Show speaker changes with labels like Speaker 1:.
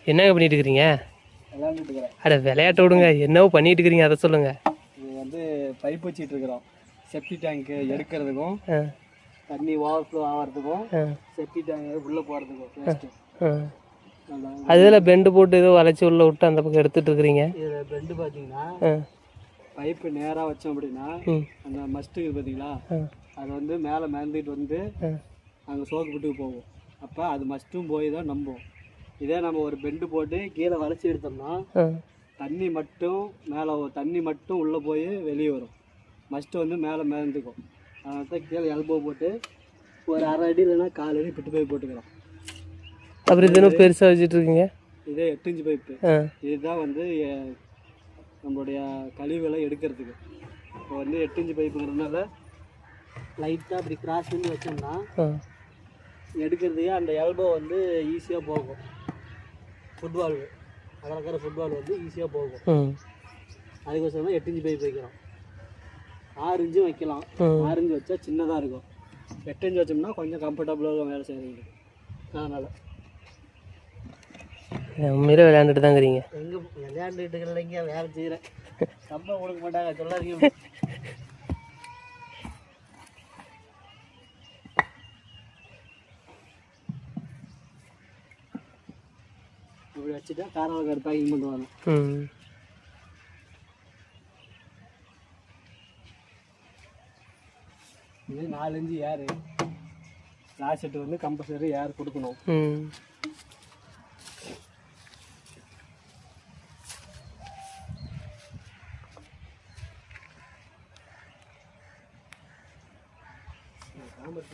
Speaker 1: என்னங்க பண்ணிட்டு இருக்கிறீங்க?
Speaker 2: விளையாண்டுட்டு இருக்கிறேன்.
Speaker 1: அட விளையாட்டு விடுங்க, என்னவோ பண்ணிட்டு இருக்கிறீங்க அதை சொல்லுங்க.
Speaker 2: இது வந்து பைப் வச்சுட்டு இருக்கிறோம். செப்டி டேங்க் எடுக்கிறதுக்கும் தண்ணி ஓவர்ஃப்ளோ ஆகிறதுக்கும் செப்டி டேங்க் உள்ளே போகிறதுக்கும்.
Speaker 1: அதில் பெண்டு போட்டு ஏதோ வளைச்சி உள்ள விட்டு அந்த பக்கம் எடுத்துட்டு இருக்கிறீங்க.
Speaker 2: இதில் பெண்டு பார்த்தீங்கன்னா பைப்பு நேராக வச்சோம் அப்படின்னா அந்த மஸ்ட்டுக்கு பார்த்தீங்களா, அது வந்து மேலே மேந்துட்டு வந்து அங்கே சோக்கு விட்டுக்கு போகும். அப்போ அது மஸ்ட்டும் போய் தான் நம்பும். இதே நம்ம ஒரு பெண்டு போட்டு கீழே வளைச்சி எடுத்தோம்னா தண்ணி மட்டும் உள்ளே போய் வெளியே வரும். மஸ்ட்டு வந்து மேலே மேந்துக்கும். அதனால தான் கீழே எல்போ போட்டு ஒரு 1/2 அடி இல்லைன்னா 4 அடி பிட்டு போய் போட்டுக்கிறோம்.
Speaker 1: அப்புறம் இது இன்னும் பெருசாக வச்சுட்டு இருக்கீங்க.
Speaker 2: இதே 8 இன்ச்சு பைப்பு. இதுதான் வந்து நம்மளுடைய கழிவுகளை எடுக்கிறதுக்கு. இப்போ வந்து 8 இன்ச்சு பைப்புங்கிறதுனால லைட்டாக அப்படி கிராஸ் பண்ணி வச்சோம்னா எடுக்கிறதுக்கு அந்த எல்போ வந்து ஈஸியாக போகும். ஃபுட்பால் அகலக்கிற ஃபுட்பால் வந்து ஈஸியாக போகும். அதுக்கோசரம் 8 இன்ச்சு பைப் வைக்கிறோம். 6 இன்ச்சும் வைக்கலாம். 6 இன்ச்சு வச்சா சின்னதாக இருக்கும். 8 இன்ச்சு வச்சோம்னா கொஞ்சம் கம்ஃபர்டபுளாக வேலை செய்கிறீங்க. அதனால்
Speaker 1: உண்மையிலே விளையாண்டுட்டு தான் இருக்கிறீங்க.
Speaker 2: எங்கே விளையாண்டுட்டு இல்லைங்க, வேலை செய்கிறேன். சம்பளம் கொடுக்க மாட்டாங்க, சொல்லாதீங்க. இப்படி வச்சுட்டா காரம் கார்டு பேக்கிங் பண்ணுவாங்க. இது 4 இன்ச்சு ஏர் லாஸ்ட்டு வந்து கம்பல்சரி ஏர் கொடுக்கணும். காம்பஸ்